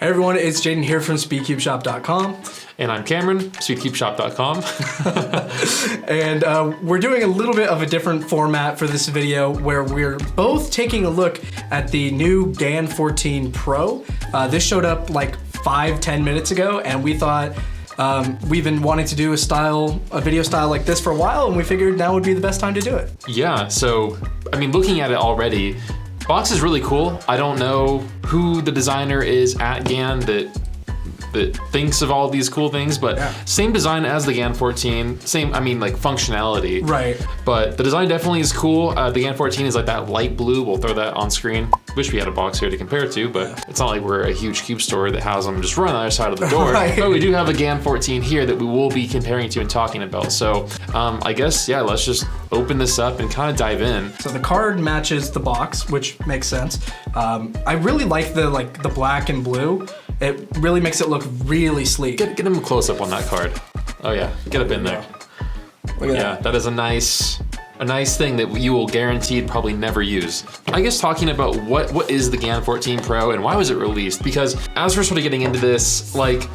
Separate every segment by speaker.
Speaker 1: Hey everyone, it's Jaden here from SpeedCubeShop.com.
Speaker 2: And I'm Cameron, SpeedCubeShop.com.
Speaker 1: And we're doing a little bit of a different format for this video where we're both taking a look at the new GAN 14 Pro. This showed up like 5-10 minutes ago, and we thought we've been wanting to do a video style like this for a while, and we figured now would be the best time to do it.
Speaker 2: Yeah, so, I mean, looking at it already, box is really cool. I don't know who the designer is at GAN that thinks of all these cool things, but yeah. Same design as the GAN 14, same, I mean, like functionality.
Speaker 1: Right.
Speaker 2: But the design definitely is cool. The GAN 14 is like that light blue. We'll throw that on screen. Wish we had a box here to compare it to, but yeah. It's not like we're a huge cube store that has them just run on the other side of the door. Right. But we do have a GAN 14 here that we will be comparing to and talking about. So I guess, yeah, let's just open this up and kind of dive in.
Speaker 1: So the card matches the box, which makes sense. I really like the black and blue. It really makes it look really sleek.
Speaker 2: Get him a close up on that card. Oh yeah, get up in there.
Speaker 1: Look at
Speaker 2: yeah, that is a nice thing that you will guaranteed probably never use. I guess talking about what is the GAN 14 Pro and why was it released? Because as we're sort of getting into this, like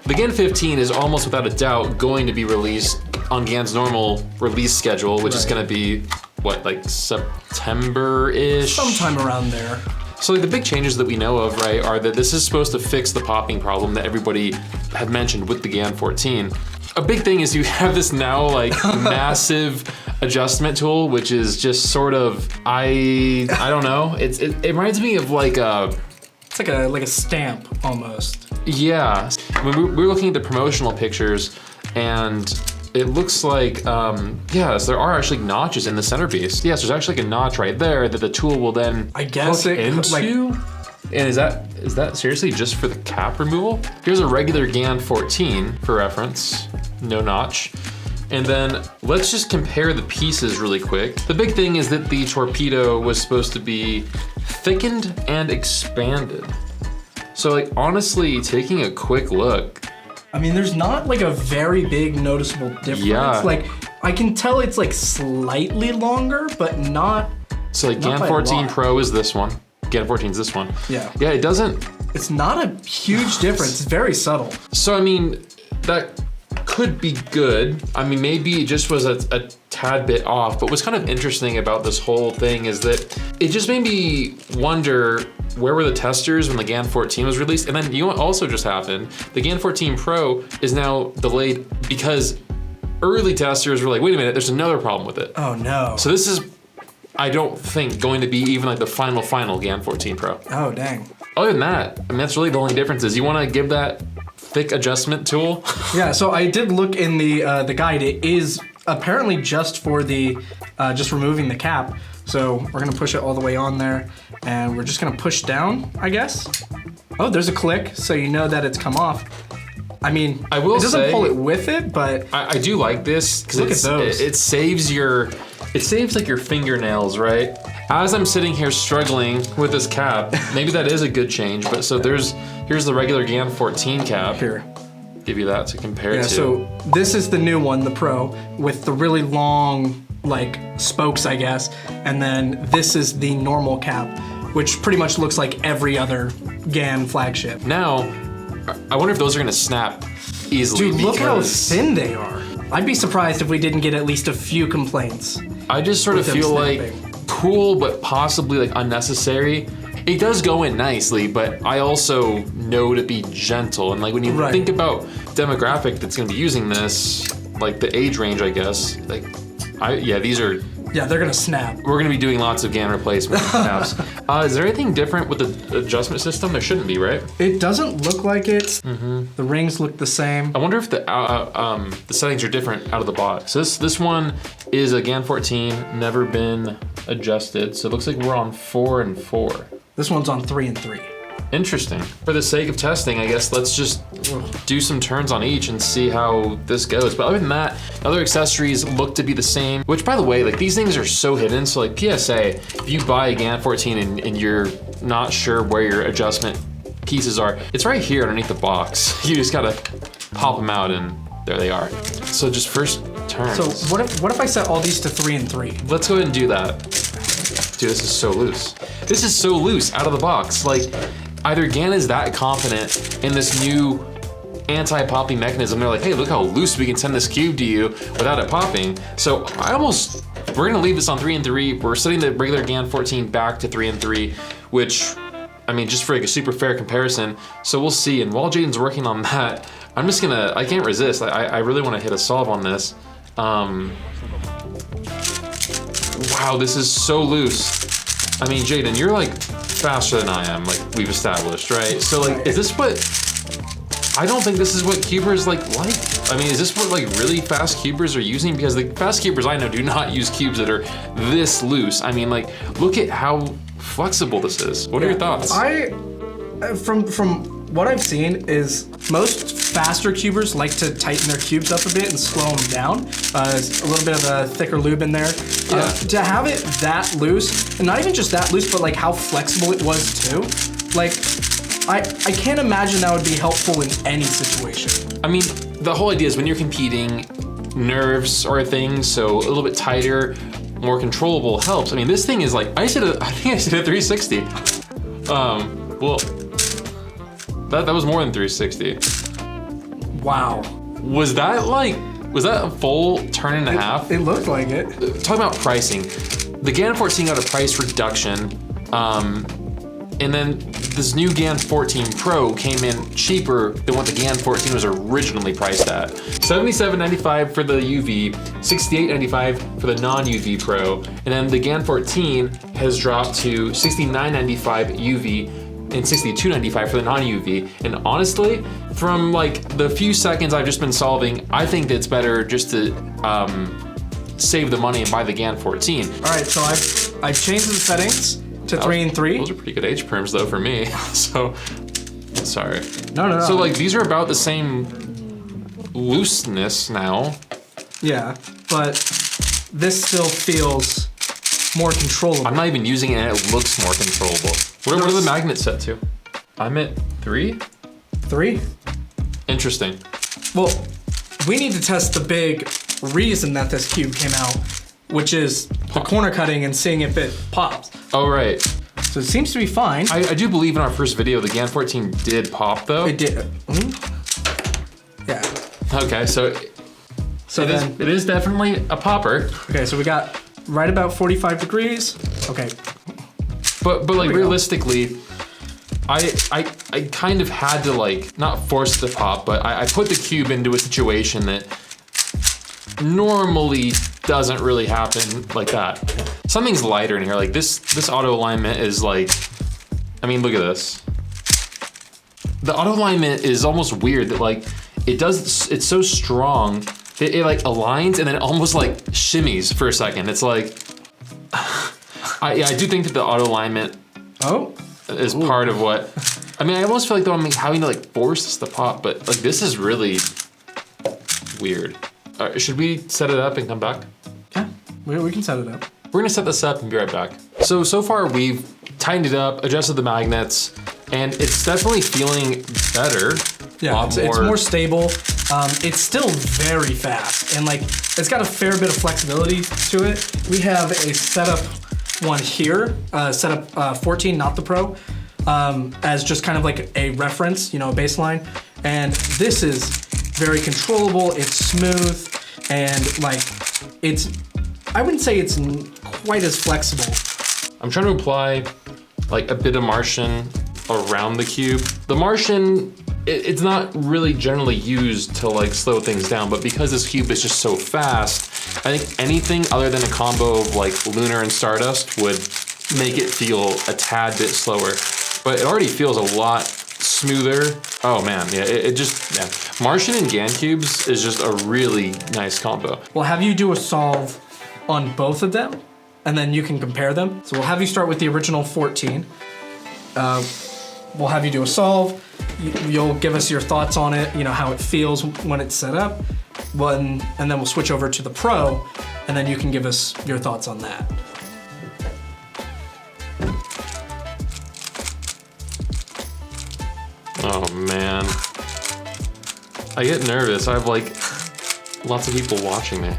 Speaker 2: the GAN 15 is almost without a doubt going to be released on GAN's normal release schedule, which is going to be what, like September-ish?
Speaker 1: Sometime around there.
Speaker 2: So like the big changes that we know of, right, are that this is supposed to fix the popping problem that everybody had mentioned with the GAN 14. A big thing is you have this now like massive adjustment tool, which is just sort of, I don't know. It reminds me of like a...
Speaker 1: It's like a stamp almost.
Speaker 2: Yeah. When we're looking at the promotional pictures, and it looks like, yes, there are actually notches in the centerpiece. Yes, there's actually like a notch right there that the tool will then hook into. And is that seriously just for the cap removal? Here's a regular GAN 14 for reference, no notch. And then let's just compare the pieces really quick. The big thing is that the torpedo was supposed to be thickened and expanded. So like honestly, taking a quick look,
Speaker 1: I mean, there's not like a very big noticeable difference. Yeah. Like, I can tell it's like slightly longer, but not.
Speaker 2: So like GAN 14 Pro is this one. GAN 14 is this one.
Speaker 1: Yeah.
Speaker 2: Yeah, it doesn't.
Speaker 1: It's not a huge difference. It's very subtle.
Speaker 2: So I mean, that could be good. I mean, maybe it just was a tad bit off, but what's kind of interesting about this whole thing is that it just made me wonder, where were the testers when the GAN 14 was released? And then you know what also just happened? The GAN 14 Pro is now delayed because early testers were like, wait a minute, there's another problem with it.
Speaker 1: Oh no.
Speaker 2: So this is, I don't think, going to be even like the final GAN 14 Pro.
Speaker 1: Oh dang.
Speaker 2: Other than that, I mean, that's really the only difference is you wanna give that thick adjustment tool?
Speaker 1: Yeah, so I did look in the guide. It is apparently just for the, just removing the cap. So we're gonna push it all the way on there, and we're just gonna push down, I guess. Oh, there's a click, so you know that it's come off. I mean,
Speaker 2: I will
Speaker 1: it doesn't
Speaker 2: say,
Speaker 1: pull it with it, but
Speaker 2: I do like this because it saves like your fingernails, right? As I'm sitting here struggling with this cap, maybe that is a good change. But so here's the regular GAN 14 cap.
Speaker 1: Here,
Speaker 2: give you that to compare to.
Speaker 1: Yeah, so this is the new one, the Pro, with the really long like spokes, I guess, and then this is the normal cap, which pretty much looks like every other GAN flagship.
Speaker 2: Now, I wonder if those are gonna snap easily.
Speaker 1: Dude, look how thin they are. I'd be surprised if we didn't get at least a few complaints.
Speaker 2: I just sort of feel like cool, but possibly like unnecessary. It does go in nicely, but I also know to be gentle. And like when you think about demographic that's gonna be using this, like the age range, I guess, like, these are...
Speaker 1: Yeah, they're gonna snap.
Speaker 2: We're gonna be doing lots of GAN replacement snaps. Is there anything different with the adjustment system? There shouldn't be, right?
Speaker 1: It doesn't look like it. The rings look the same.
Speaker 2: I wonder if the settings are different out of the box. So this one is a GAN 14, never been adjusted. So it looks like we're on 4 and 4.
Speaker 1: This one's on 3 and 3.
Speaker 2: Interesting. For the sake of testing, I guess let's just do some turns on each and see how this goes. But other than that, other accessories look to be the same, which by the way, like these things are so hidden. So like PSA, if you buy a GAN 14 and you're not sure where your adjustment pieces are, it's right here underneath the box. You just gotta pop them out and there they are. So just first turns.
Speaker 1: So what if I set all these to 3 and 3?
Speaker 2: Let's go ahead and do that. Dude, this is so loose. This is so loose out of the box. Like, either GAN is that confident in this new anti-popping mechanism. They're like, hey, look how loose we can send this cube to you without it popping. So we're gonna leave this on 3 and 3. We're setting the regular GAN 14 back to 3 and 3, which, I mean, just for like a super fair comparison. So we'll see. And while Jaden's working on that, I'm just gonna, I can't resist. I really wanna hit a solve on this. Wow, this is so loose. I mean, Jaden, you're like faster than I am, like we've established, right? So like, is this what, I don't think this is what cubers like. I mean, is this what like really fast cubers are using? Because the fast cubers I know do not use cubes that are this loose. I mean, like, look at how flexible this is. What are your thoughts?
Speaker 1: From what I've seen is most faster cubers like to tighten their cubes up a bit and slow them down. There's a little bit of a thicker lube in there.
Speaker 2: Yeah.
Speaker 1: To have it that loose, and not even just that loose, but like how flexible it was too. Like, I can't imagine that would be helpful in any situation.
Speaker 2: I mean, the whole idea is when you're competing, nerves are a thing, so a little bit tighter, more controllable helps. I mean, this thing is like, I think I said a 360. Well, that was more than 360.
Speaker 1: Wow.
Speaker 2: Was that a full turn and a half?
Speaker 1: It looked like it.
Speaker 2: Talking about pricing, the GAN 14 got a price reduction, and then this new GAN 14 Pro came in cheaper than what the GAN 14 was originally priced at. $77.95 for the UV, $68.95 for the non-UV Pro, and then the GAN 14 has dropped to $69.95 UV and $62.95 for the non-UV. And honestly, from like the few seconds I've just been solving, I think that it's better just to save the money and buy the GAN 14.
Speaker 1: All right, so I've changed the settings to 3 and 3.
Speaker 2: Those are pretty good H-perms though for me. So, sorry.
Speaker 1: No.
Speaker 2: So like these are about the same looseness now.
Speaker 1: Yeah, but this still feels more controllable.
Speaker 2: I'm not even using it and it looks more controllable. What are the magnets set to? I'm at 3?
Speaker 1: 3?
Speaker 2: Interesting.
Speaker 1: Well, we need to test the big reason that this cube came out, which is the corner cutting and seeing if it pops.
Speaker 2: Oh, right.
Speaker 1: So it seems to be fine.
Speaker 2: I do believe in our first video, the GAN 14 did pop though.
Speaker 1: It did. Yeah.
Speaker 2: Okay, so it is definitely a popper.
Speaker 1: Okay, so we got right about 45 degrees. Okay.
Speaker 2: But like realistically, I kind of had to like, not force the pop, but I put the cube into a situation that normally doesn't really happen like that. Something's lighter in here. Like this auto alignment is like, I mean, look at this. The auto alignment is almost weird that like, it's so strong that it like aligns and then it almost like shimmies for a second. It's like, I do think that the auto alignment is part of what, I mean, I almost feel like though I'm having to like force this to pop, but like this is really weird. Should we set it up and come back?
Speaker 1: Yeah, we can set it up.
Speaker 2: We're gonna set this up and be right back. So far we've tightened it up, adjusted the magnets, and it's definitely feeling better.
Speaker 1: Yeah, it's more stable. It's still very fast, and like it's got a fair bit of flexibility to it. We have a setup one here, setup 14, not the Pro, as just kind of like a reference, you know, a baseline. And this is very controllable, it's smooth, and like I wouldn't say it's quite as flexible.
Speaker 2: I'm trying to apply like a bit of Martian around the cube. The Martian, it's not really generally used to like slow things down, but because this cube is just so fast, I think anything other than a combo of like Lunar and Stardust would make it feel a tad bit slower. But it already feels a lot smoother. Oh man, yeah, yeah. Martian and GAN cubes is just a really nice combo.
Speaker 1: We'll have you do a solve on both of them, and then you can compare them. So we'll have you start with the original 14. We'll have you do a solve. You'll give us your thoughts on it, you know, how it feels when it's set up. And then we'll switch over to the Pro, and then you can give us your thoughts on that.
Speaker 2: Oh man. I get nervous. I have like lots of people watching me.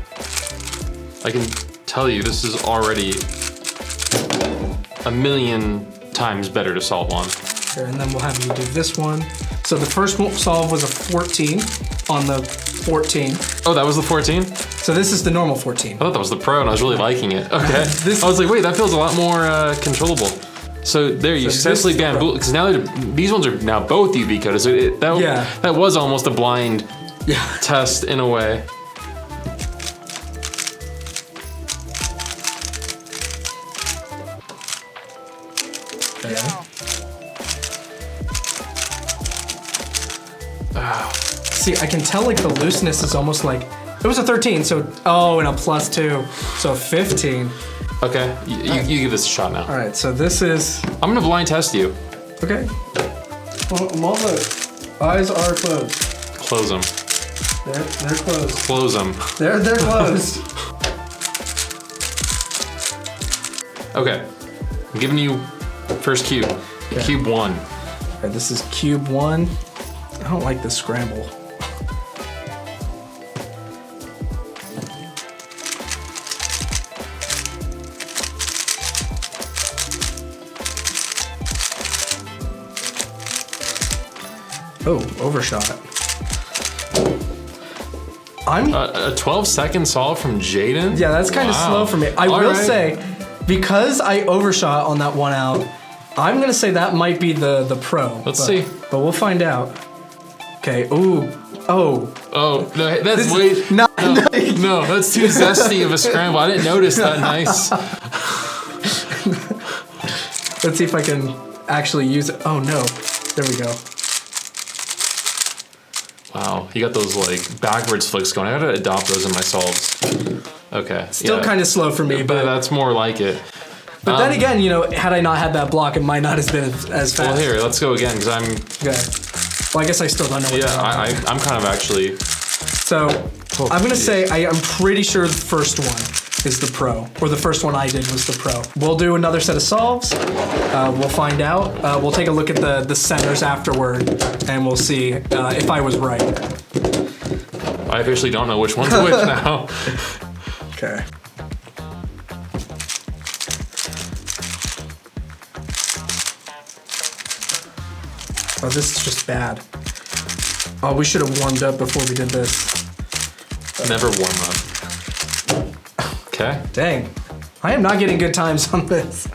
Speaker 2: I can tell you this is already a million times better to solve on.
Speaker 1: Here, and then we'll have you do this one. So the first solve was a 14 on the 14.
Speaker 2: Oh, that was the 14?
Speaker 1: So this is the normal 14.
Speaker 2: I thought that was the Pro and I was really liking it. Okay. I was like, wait, that feels a lot more controllable. So there, you successfully banned, because now these ones are now both UV coated. So that was almost a blind test in a way.
Speaker 1: Yeah. See, I can tell like the looseness is almost like, it was a 13, so, oh, and a +2, so 15.
Speaker 2: Okay, you give this a shot now.
Speaker 1: All right, so this is...
Speaker 2: I'm gonna blind test you.
Speaker 1: Okay. Well, eyes are closed.
Speaker 2: Close them.
Speaker 1: They're closed.
Speaker 2: Close them.
Speaker 1: They're closed.
Speaker 2: Okay, I'm giving you first cube. Okay. Cube 1.
Speaker 1: All right, this is cube 1. I don't like this scramble. Oh, overshot. I'm
Speaker 2: a 12-second solve from Jaden?
Speaker 1: Yeah, that's kind of slow for me. I will say, because I overshot on that one out, I'm gonna say that might be the Pro.
Speaker 2: Let's see.
Speaker 1: But we'll find out. Okay, ooh, oh.
Speaker 2: Oh, no, that's way, no, that's too zesty of a scramble. I didn't notice that nice.
Speaker 1: Let's see if I can actually use it. Oh no, there we go.
Speaker 2: Wow, you got those like backwards flicks going. I gotta adopt those in my solves. Okay.
Speaker 1: Still kind of slow for me, but
Speaker 2: that's more like it.
Speaker 1: But then again, you know, had I not had that block, it might not have been as fast.
Speaker 2: Well, here, let's go again, because I'm...
Speaker 1: Okay. Well, I guess I still don't know what
Speaker 2: I'm kind of actually...
Speaker 1: So, I'm going to say I'm pretty sure the first one is the Pro, or the first one I did was the Pro. We'll do another set of solves. We'll find out. We'll take a look at the centers afterward, and we'll see if I was right.
Speaker 2: I officially don't know which one's which now.
Speaker 1: Okay. Oh, this is just bad. Oh, we should have warmed up before we did this.
Speaker 2: Never warm up. Okay.
Speaker 1: Dang. I am not getting good times on this.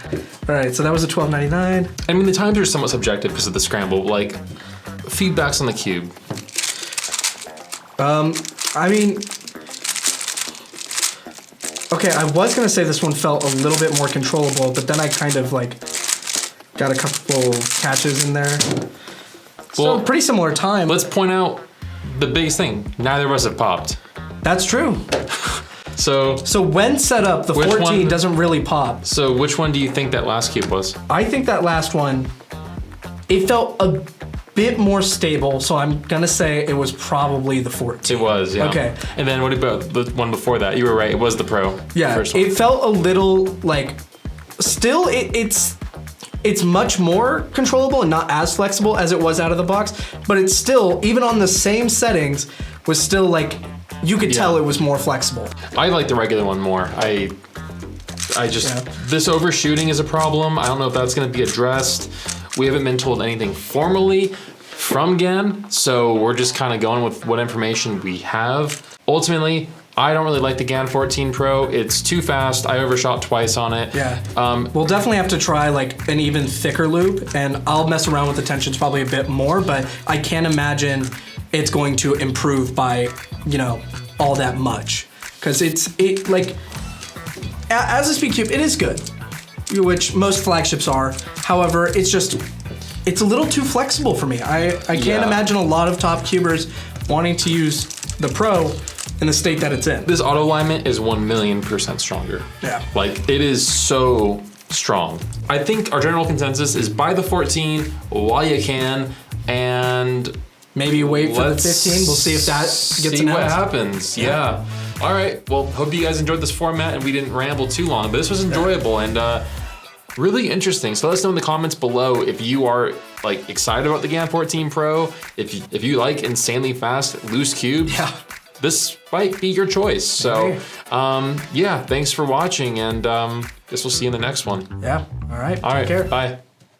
Speaker 1: All right, so that was a $12.99.
Speaker 2: I mean, the times are somewhat subjective because of the scramble. Like, feedbacks on the cube.
Speaker 1: I mean, okay, I was gonna say this one felt a little bit more controllable, but then I kind of like got a couple catches in there. So pretty similar time.
Speaker 2: Let's point out the biggest thing. Neither of us have popped.
Speaker 1: That's true.
Speaker 2: So
Speaker 1: when set up, the 14 doesn't really pop.
Speaker 2: So which one do you think that last cube was?
Speaker 1: I think that last one, it felt a bit more stable, so I'm gonna say it was probably the 14.
Speaker 2: It was, yeah.
Speaker 1: Okay.
Speaker 2: And then what about the one before that? You were right, it was the Pro.
Speaker 1: Yeah, it felt a little like, still it's much more controllable and not as flexible as it was out of the box, but it's still, even on the same settings, was still like, you could tell it was more flexible.
Speaker 2: I like the regular one more. I just, this overshooting is a problem. I don't know if that's gonna be addressed. We haven't been told anything formally from GAN, so we're just kind of going with what information we have. Ultimately, I don't really like the GAN 14 Pro. It's too fast. I overshot twice on it.
Speaker 1: Yeah. We'll definitely have to try like an even thicker loop, and I'll mess around with the tensions probably a bit more, but I can't imagine it's going to improve by, you know, all that much. Because it like, as a SpeedCube, it is good, which most flagships are. However, it's a little too flexible for me. I can't imagine a lot of top cubers wanting to use the Pro in the state that it's in.
Speaker 2: This auto alignment is 1,000,000% stronger.
Speaker 1: Yeah.
Speaker 2: Like, it is so strong. I think our general consensus is buy the 14 while you can, and
Speaker 1: maybe wait for the 15. We'll see if that gets announced.
Speaker 2: See what happens. Yeah. All right. Well, hope you guys enjoyed this format and we didn't ramble too long, but this was enjoyable and really interesting. So let us know in the comments below if you are like excited about the GAN 14 Pro, if you like insanely fast loose cubes.
Speaker 1: Yeah.
Speaker 2: This might be your choice. So, yeah, thanks for watching, and guess we'll see you in the next one.
Speaker 1: Yeah. All right.
Speaker 2: Take
Speaker 1: care.
Speaker 2: Bye.